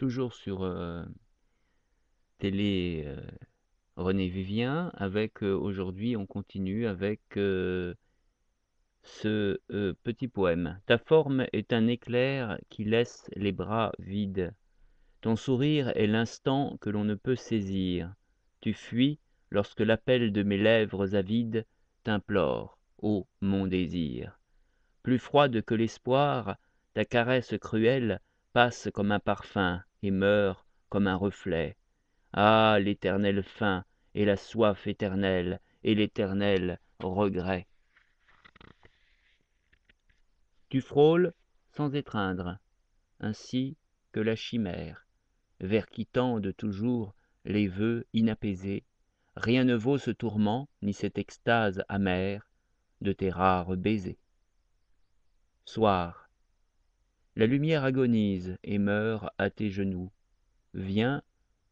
toujours sur télé René Vivien avec aujourd'hui on continue avec ce petit poème. Ta forme est un éclair qui laisse les bras vides. Ton sourire est l'instant que l'on ne peut saisir. Tu fuis lorsque l'appel de mes lèvres avides t'implore, ô mon désir. Plus froide que l'espoir, ta caresse cruelle passe comme un parfum et meurt comme un reflet. Ah, l'éternelle faim et la soif éternelle et l'éternel regret. Tu frôles sans étreindre, ainsi que la chimère, vers qui tendent toujours les vœux inapaisés. Rien ne vaut ce tourment ni cette extase amère de tes rares baisers. Soir, la lumière agonise et meurt à tes genoux. Viens,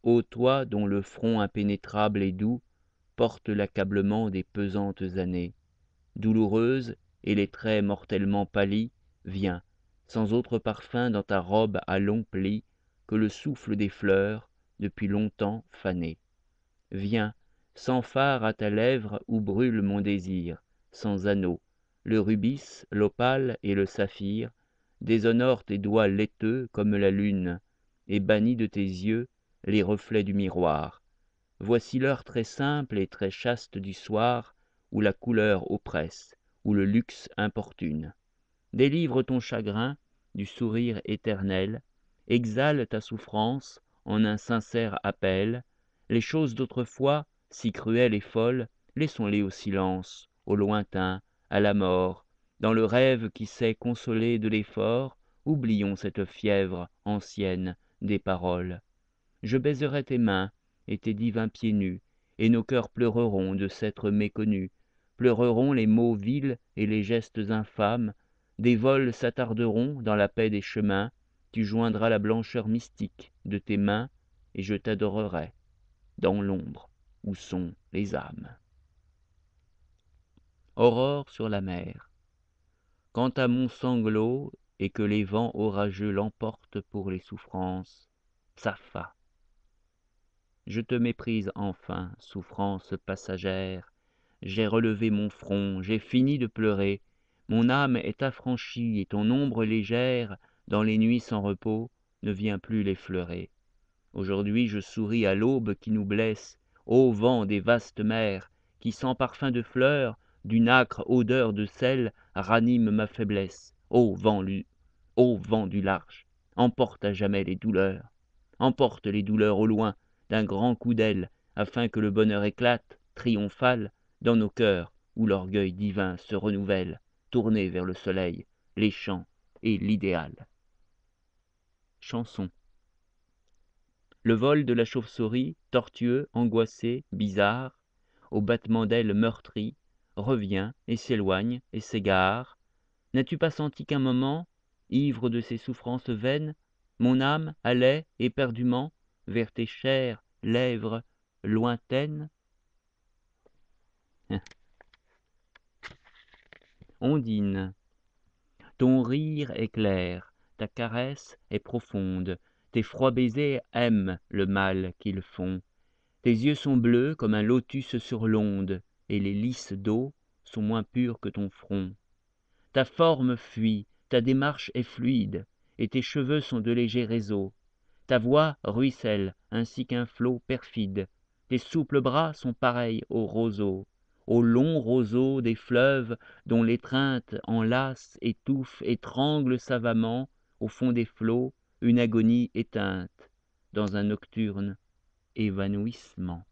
ô toi dont le front impénétrable et doux porte l'accablement des pesantes années. Douloureuse et les traits mortellement pâlis, viens, sans autre parfum dans ta robe à longs plis que le souffle des fleurs depuis longtemps fanées. Viens, sans phare à ta lèvre où brûle mon désir, sans anneau, le rubis, l'opale et le saphir déshonorent tes doigts laiteux comme la lune, et bannissent de tes yeux les reflets du miroir. Voici l'heure très simple et très chaste du soir, où la couleur oppresse, où le luxe importune. Délivre ton chagrin du sourire éternel, exhale ta souffrance en un sincère appel. Les choses d'autrefois, si cruelles et folles, laissons-les au silence, au lointain, à la mort. Dans le rêve qui sait consoler de l'effort, oublions cette fièvre ancienne des paroles. Je baiserai tes mains et tes divins pieds nus, et nos cœurs pleureront de s'être méconnus, pleureront les mots vils et les gestes infâmes, des vols s'attarderont dans la paix des chemins, tu joindras la blancheur mystique de tes mains, et je t'adorerai dans l'ombre où sont les âmes. Aurore sur la mer. Quant à mon sanglot, et que les vents orageux l'emportent pour les souffrances, Psafa. Je te méprise enfin, souffrance passagère. J'ai relevé mon front, j'ai fini de pleurer. Mon âme est affranchie et ton ombre légère, dans les nuits sans repos, ne vient plus l'effleurer. Aujourd'hui je souris à l'aube qui nous blesse, ô vent des vastes mers, qui sans parfum de fleurs, d'une âcre odeur de sel, ranime ma faiblesse. Ô vent du large, emporte à jamais les douleurs. Emporte les douleurs au loin d'un grand coup d'aile, afin que le bonheur éclate, triomphal, dans nos cœurs où l'orgueil divin se renouvelle, tourné vers le soleil, les chants et l'idéal. Chanson. Le vol de la chauve-souris, tortueux, angoissé, bizarre, au battement d'ailes meurtri, revient et s'éloigne et s'égare. N'as-tu pas senti qu'un moment, ivre de ces souffrances vaines, mon âme allait éperdument vers tes chères lèvres lointaines? Ondine, ton rire est clair, ta caresse est profonde, tes froids baisers aiment le mal qu'ils font. Tes yeux sont bleus comme un lotus sur l'onde, et les lys d'eau sont moins purs que ton front. Ta forme fuit, ta démarche est fluide, et tes cheveux sont de légers réseaux. Ta voix ruisselle ainsi qu'un flot perfide, tes souples bras sont pareils aux roseaux, aux longs roseaux des fleuves dont l'étreinte enlace, étouffe, étrangle savamment, au fond des flots, une agonie éteinte, dans un nocturne évanouissement.